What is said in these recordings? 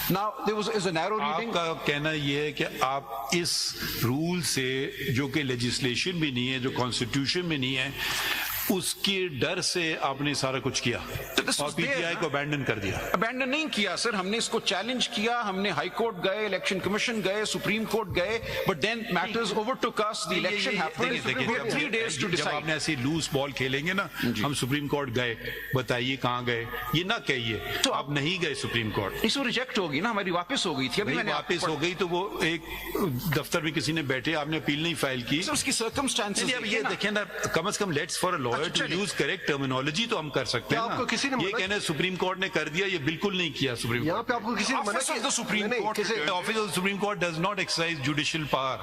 Now, there is a narrow reading. آپ کا کہنا یہ ہے کہ آپ اس رول سے جو کہ لیجسلیشن بھی نہیں ہے, جو کانسٹیٹیوشن میں نہیں ہے, اس کے ڈر سے آپ نے سارا کچھ کیا اور پی ٹی آئی کو ابینڈن کر دیا. ابینڈن نہیں کیا سر, ہم نے اس کو چیلنج کیا, ہم نے ہائی کورٹ گئے, الیکشن کمیشن گئے, سپریم کورٹ گئے, بٹ دین میٹرز اوور ٹوک اس, دی election happened, we had 3 days to جب decide. آپ نے ایسی لوز بال کھیلیں گے نا, ہم سپریم کورٹ گئے, بتائیے کہاں گئے, یہ نہ کہیے تو آپ نہیں گئے سپریم کورٹ. اس کو ریجیکٹ ہوگی نا, ہماری واپس ہو گئی تھی. ابھی واپس ہو گئی تو وہ ایک دفتر میں کسی نے بیٹھے, آپ نے اپیل نہیں فائل کی. اس کی سرکمسٹانسز یہ دیکھیں نا, کم از کم let's for a lawyer to use correct terminology تو ہم کر سکتے ہیں نا. یہ کہنا سپریم کورٹ نے کر دیا, یہ بالکل نہیں کیا سپریم یہاں پہ آپ کو کسی نے منع کیا؟ Supreme court, office of supreme court does not exercise judicial power.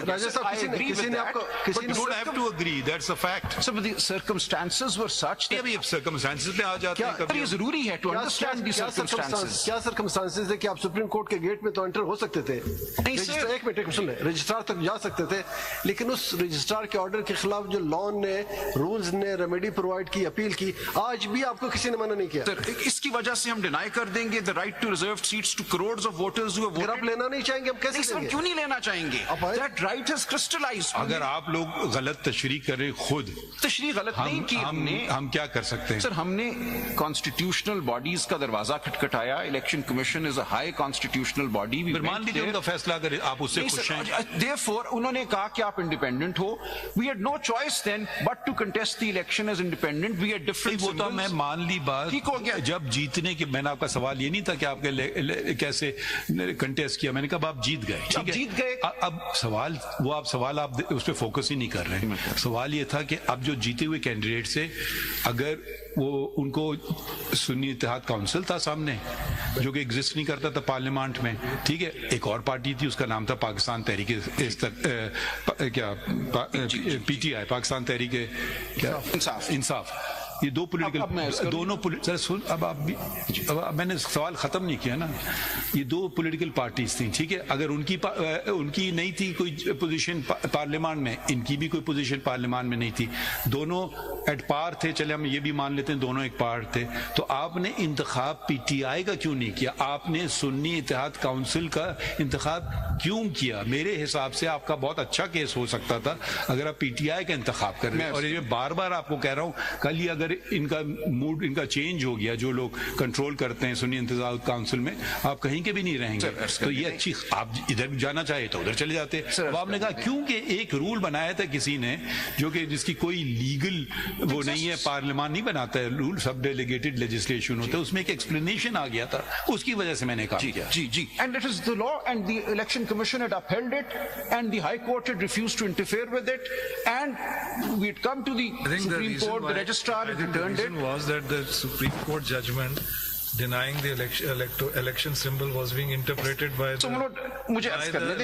Raja صاحب کسی نے آپ کو کسی نے don't have to agree, that's a fact. some of the circumstances were such that ابھی سرکمسٹانسز پہ آ جاتے ہیں کبھی. یہ ضروری ہے to understand the circumstances. کیا سرکمسٹانسز ہے کہ آپ سپریم کورٹ کے گیٹ میں تو انٹر ہو سکتے تھے, ایک منٹ سن لیں, رجسٹرار تک جا سکتے تھے, لیکن اس رجسٹرار کے آرڈر کے خلاف جو لان نے, رولز نے ریمیڈی پرووائڈ کی, اپیل کی, آج بھی آپ کو کسی نے منع نہیں کیا. اس کی وجہ سے ہم ڈینائی کر دیں گے the right to reserved seats to crores of voters who have اگر آپ voted. لینا نہیں چاہیں گے, ہم کیسے سر لیں گے؟ کیوں نہیں لینا چاہیں گے؟ that right has crystallized. اگر آپ لوگ غلط تشریح کریں خود, تشریح غلط نہیں کی ہم نے. ہم کیا کر سکتے ہیں سر ہم نے کانسٹیٹیوشنل باڈیز کا دروازہ کھٹکھٹایا. Election commission is a high constitutional body. پھر مان لیجیے ان کا فیصلہ اگر آپ اس سے خوش ہیں. therefore انہوں نے کہا کہ آپ independent who. we had no choice then but to contest the election as independent. we had different وہ تو میں symbols. مان لی بات. جب جیتنے کے, میں نے آپ کا سوال یہ نہیں تھا کہ آپ کے کیسے کنٹیسٹ کیا, میں نے کہا آپ جیت گئے, ٹھیک ہے, جیت گئے. اب سوال وہ آپ سوال آپ اس پہ فوکس ہی نہیں کر رہے. سوال یہ تھا کہ اب جو جیتے ہوئے کینڈیڈیٹ سے, اگر وہ ان کو سنی اتحاد کونسل تھا سامنے جو کہ ایگزسٹ نہیں کرتا تھا پارلیمنٹ میں, ٹھیک ہے, ایک اور پارٹی تھی اس کا نام تھا پاکستان تحریک کیا پی ٹی آئی, پاکستان تحریک کیا انصاف. یہ دو پولیٹیکل دونوں اب آپ بھی, اب میں نے سوال ختم نہیں کیا نا. یہ دو پولیٹیکل پارٹیز تھیں, ٹھیک ہے, اگر ان کی نہیں تھی کوئی پوزیشن پارلیمان میں, ان کی بھی کوئی پوزیشن پارلیمان میں نہیں تھی, دونوں ایٹ پار تھے, چلے ہم یہ بھی مان لیتے ہیں دونوں ایک پار تھے, تو آپ نے انتخاب پی ٹی آئی کا کیوں نہیں کیا؟ آپ نے سنی اتحاد کونسل کا انتخاب کیوں کیا؟ میرے حساب سے آپ کا بہت اچھا کیس ہو سکتا تھا اگر آپ پی ٹی آئی کا انتخاب کر رہے ہیں. اور یہ بار بار آپ کو کہہ رہا ہوں, کل ہی اگر ان کا موڈ ان کا چینج ہو گیا, جو لوگ کنٹرول کرتے ہیں سنی انتظام کونسل میں, آپ کہیں کے بھی نہیں رہیں گے. تو یہ اچھی, آپ ادھر جانا چاہے تو ادھر چلے جاتے. اب آپ نے کہا کیونکہ ایک رول بنایا تھا کسی نے جو کہ جس کی کوئی لیگل وہ نہیں ہے, پارلیمان نہیں بناتا ہے رول, سب ڈیلیگیٹڈ لیجسلیشن ہوتا ہے, اس میں ایک ایکسپلینیشن آ گیا تھا, اس کی وجہ سے میں نے کہا. جی and it is the law and the election commission had upheld it and the high court had refused to interfere with it, and we had come to the Supreme Court, the registrar had returned it. The reason was that the Supreme Court judgment denying the election symbol was being interpreted by the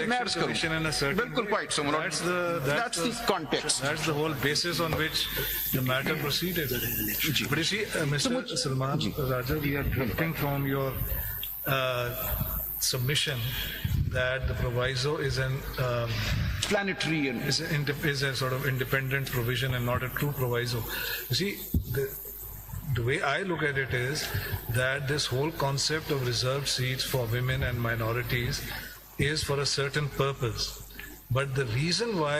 election commission in a certain way. That's the context. That's the whole basis on which the matter proceeded. But you see, Mr. Salman Raja, we are drifting from your submission that the proviso is an planetary and is a sort of independent provision and not a true proviso. You see, the way I look at it is that this whole concept of reserved seats for women and minorities is for a certain purpose. But the reason why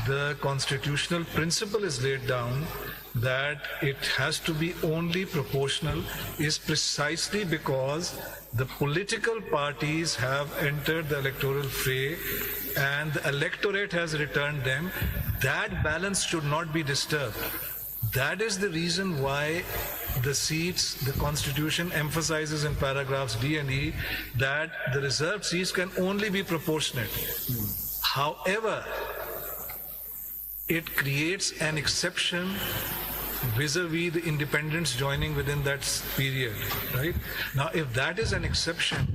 the constitutional principle is laid down that it has to be only proportional is precisely because the political parties have entered the electoral fray and the electorate has returned them. That balance should not be disturbed. That is the reason why the seats, the Constitution emphasizes in paragraphs D and E that the reserved seats can only be proportionate. However, it creates an exception vis-a-vis the independents joining within that period, right? Now, if that is an exception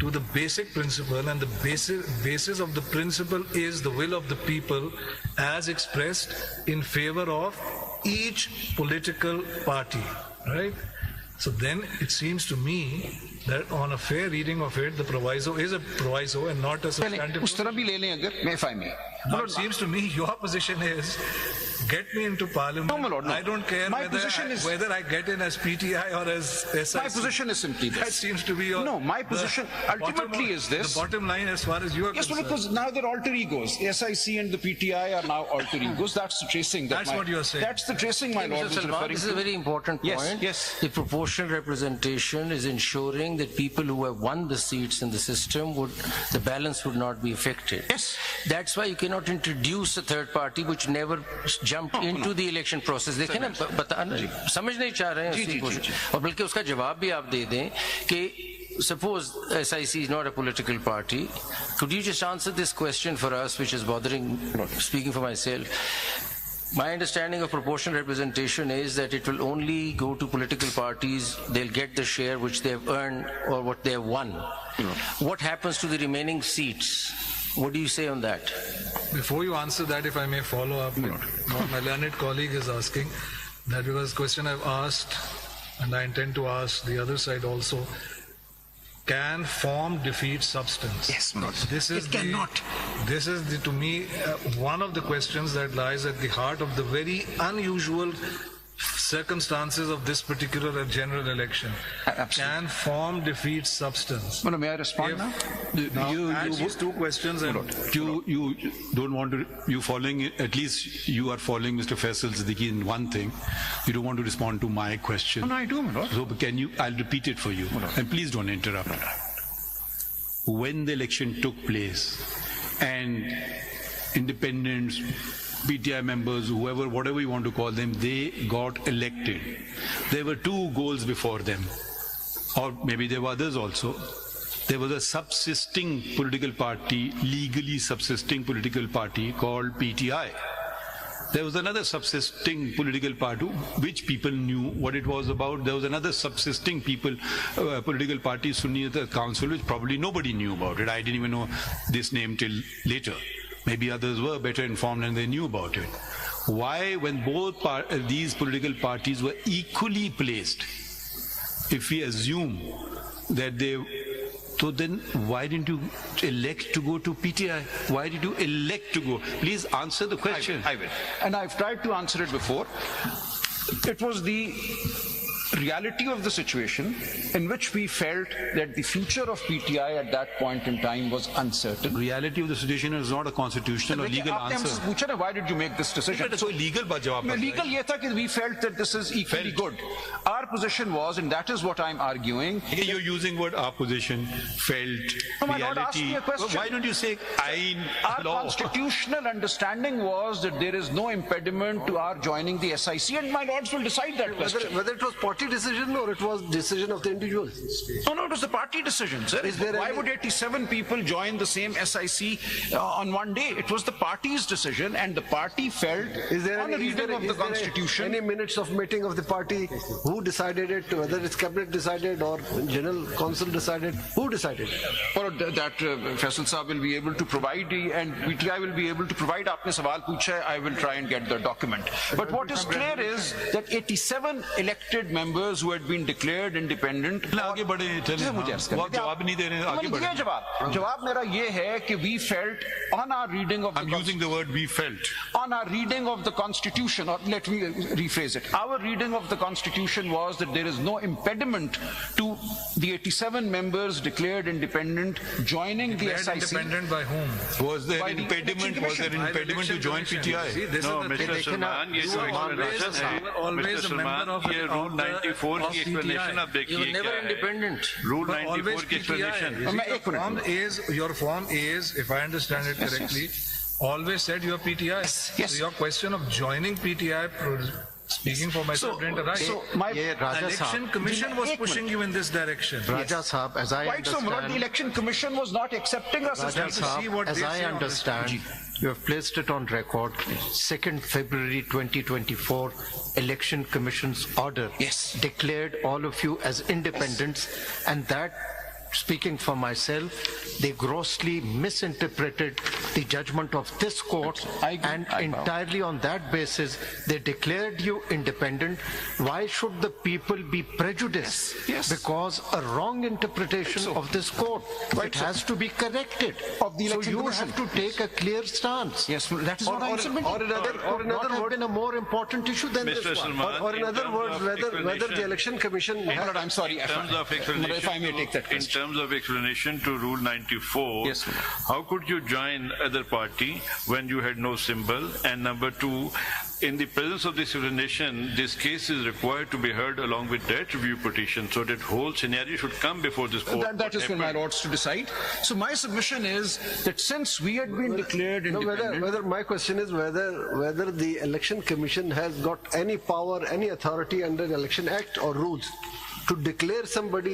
to the basic principle, and the basis of the principle is the will of the people as expressed in favor of each political party, right? So then it seems to me that on a fair reading of it, the proviso is a proviso and not a substantive. اس طرح بھی لے لیں اگر, if I may. Now it seems to me your position is get me into parliament. No, my lord, no. I don't care My position is- whether I get in as PTI or as SIC. My position is simply this. That seems to be your... No, my position ultimately is this. The bottom line as far as you are Yes, concerned. because now they're alter egos. SIC and the PTI are now alter egos. That's the tracing. That's what you're saying. That's the tracing my lord Mr. was Salman, referring this is a to. very important Yes, point. yes. The proportional representation is ensuring that people who have won the seats in the system the balance would not be affected. Yes. That's why you cannot introduce a third party which never jumped into the election process. देखें ना, समझ नहीं चाह रहे हैं उसी को, और बल्कि उसका जवाब भी आप दे दें कि suppose SIC is not a political party. Could you just answer this question for us, which is bothering, speaking for myself? My understanding of proportional representation is that it will only go to political parties, they'll get the share which they've earned or what they've won. What happens to the remaining seats? What do you say on that? Before you answer that, if I may follow up with what my learned colleague is asking, that was a question I've asked, and I intend to ask the other side also. Can form defeat substance? Yes, my lord. It cannot. This is, to me, one of the questions that lies at the heart of the very unusual circumstances of this particular general election. Absolutely. Can form defeat substance? May I respond now? Ask these two questions. And You don't want to, at least you are following Mr. Faisal Siddiqui in one thing. You don't want to respond to my question. No, I do, my lord. So I'll repeat it for you. And please don't interrupt. When the election took place and independents, PTI members, whoever, whatever you want to call them, they got elected. There were two goals before them, or maybe there were others also. There was a subsisting political party, legally subsisting political party called PTI. There was another subsisting political party which people knew what it was about. There was another subsisting political party, Sunniyat Council, which probably nobody knew about it. I didn't even know this name till later. Maybe others were better informed and they knew about it. Why, when both these political parties were equally placed, if we assume that so then why didn't you elect to go to PTI? Why did you elect to go? Please answer the question. I will. And I've tried to answer it before. It was the reality of the situation in which we felt that the future of PTI at that point in time was uncertain. Reality of the situation is not a constitutional or legal answer. Why did you make this decision? So legal legal ye tha ki we felt that this is equally good. Our position was, and that is what I'm arguing. You're using word opposition, felt, no, my lord, ask me a question. Why don't you say our constitutional understanding was that there is no impediment to our joining the SIC, and my lords will decide that question. Whether it was party decision or it was decision of the individual? No, it was the party decision, sir. Why would 87 people join the same SIC on one day? It was the party's decision, and the party felt on a reading of the constitution. Any minutes of meeting of the party, who decided it, whether it's cabinet decided or general council decided, who decided? Or that Faisal Saab will be able to provide, and PTI will be able to provide. Aapne sawal pucha hai, I will try and get the document. But what is clear is that 87 elected members who had been declared independent. आगे बढ़े चले वो जवाब नहीं दे रहे आगे बढ़े जवाब मेरा ये है कि we felt on our reading of I'm using the word we felt on our reading of the constitution, or let me rephrase it, our reading of the constitution was that there is no impediment to the 87 members declared independent joining the SIC. Independent by whom? Was there an impediment to join PTI? No, Mr. Salman, ये जो always a member of ये Rule 94 की explanation आप देखिए You were never independent. Rule 94 की explanation. Your form is, if I understand it correctly, always said you are PTI. Yes. So your question of joining PTI, speaking for myself, didn't arise. So my Election Commission was pushing you in this direction. Raja Sahab, as I quite so, understand, the Election Commission was not accepting us as Raja PTI. Sahab, as I understand, you have placed it on record, 2nd February 2024, Election Commission's order Yes. declared all of you as independents, and that speaking for myself, they grossly misinterpreted the judgment of this court, and entirely on that basis, they declared you independent. Why should the people be prejudiced? Yes. Because a wrong interpretation of this court, it has to be corrected. Of the So Election you Commission. have to take a clear stance. Yes, that is what I'm submitting. Or in Not other have words, been a more important issue than Mr. this one. Salman, or in other terms words, of whether the explanation- Election Commission My Lord, I'm sorry. In terms of explanation, if I may take that in question. terms of explanation to Rule 94, Yes, ma'am. how could you join other party when you had no symbol? And number two, in the presence of this explanation, this case is required to be heard along with that review petition, so that whole scenario should come before this court. That is for my lords to decide. So my submission is that since we had been declared No, independent, whether my question is whether the Election Commission has got any power, any authority under the Election Act or rules to declare somebody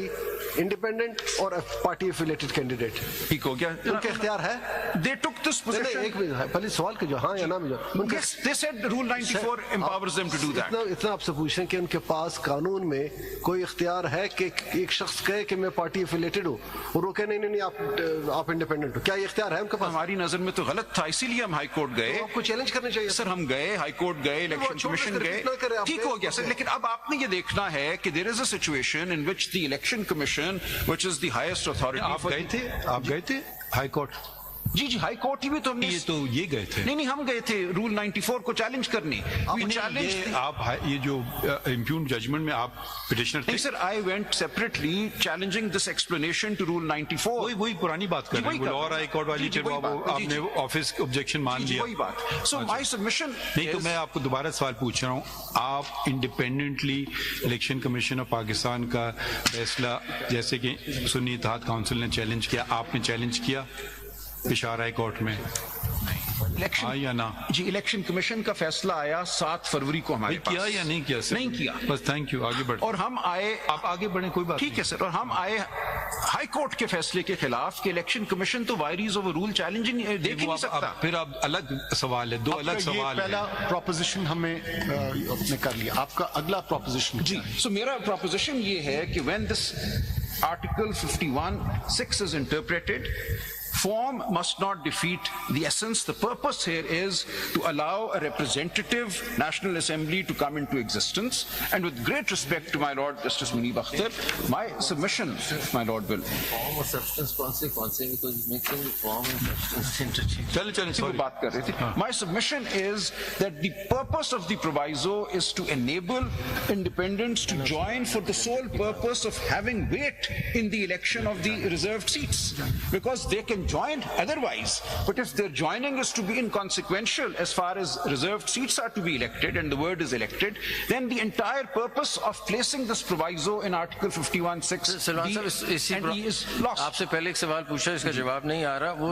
independent or a party affiliated candidate. ठीक हो गया? उनका इख्तियार है? They took this नहीं, position. एक minute, पहले सवाल कीजिए, हाँ या ना मुझे। उनका Yes, they said Rule 94 empowers them to do that. इतना आपसे पूछ रहे हैं कि उनके पास कानून में कोई इख्तियार है कि एक शख्स कहे कि मैं पार्टी एफिलेटेड हूँ और वो कहे नहीं नहीं नहीं आप इंडिपेंडेंट हो, क्या ये इख्तियार है उनके पास? हमारी नजर में तो गलत था, इसीलिए हम हाई कोर्ट गए। तो आपको चैलेंज करना चाहिए सर हम गए, हाई कोर्ट गए, इलेक्शन छोड़ कमीशन कर गए, रिप्लाई करें, आप ठीक गए, हो गया सर। लेकिन अब आपने ये देखना है कि there is a situation in which the election commission, which is the highest authority आप for गए थे, आप गए थे हाई कोर्ट? जी जी हाई कोर्ट ही भी तो हमने ये गए थे। नहीं हम गए थे रूल 94 को चैलेंज करने। We challenged ये the- आप ये जो इम्प्यून जजमेंट में आप पिटिशनर थे। नहीं sir, I went separately challenging this explanation to Rule 94. वही पुरानी बात कर रहे हैं, और हाई कोर्ट वाली जी, फिर वही बात, जी, आपने जी। ऑफिस ऑब्जेक्शन मान जी, लिया। वही बात। So my submission नहीं तो is- मैं आपको दोबारा सवाल पूछ रहा हूँ, आप independently election commission of Pakistan का फैसला जैसे कि सुन्नी इत्तेहाद काउंसिल ने चैलेंज किया, आपने चैलेंज किया पेशावर हाई कोर्ट में? इलेक्शन हाँ या ना? जी इलेक्शन कमीशन का फैसला आया 7 फरवरी को हमारे पास। किया या नहीं किया सर? नहीं किया। बस थैंक यू, आगे बढ़। और हम आए, आप आगे बढ़े, कोई बात ठीक है सर, और हम आए हाई कोर्ट के फैसले के खिलाफ कि इलेक्शन कमीशन तो वायरीज ऑफ रूल चैलेंजिंग देख ही नहीं सकता। फिर अब अलग सवाल है, दो अलग सवाल है। पहला प्रोपोजिशन हमने अपने कर लिया, आपका अगला प्रोपोजिशन जी, सो मेरा प्रोपोजिशन ये है कि when this article 51(6) is interpreted, form must not defeat the essence. The purpose here is to allow a representative National Assembly to come into existence. And with great respect to my Lord Justice Munib Akhtar, my submission, my Lord, will. Form or substance, because mixing the form and substance interchange. चलो वो बात कर रहे थे। My submission is that the purpose of the proviso is to enable independents to join for the sole purpose of having weight in the election of the reserved seats, because they can join otherwise. But if their joining is to be inconsequential as far as reserved seats are to be elected, and the word is elected, then the entire purpose of placing this proviso in Article 51(6) Salman साहब, and E is lost. आपसे पहले एक सवाल पूछा, इसका जवाब नहीं आ रहा। वो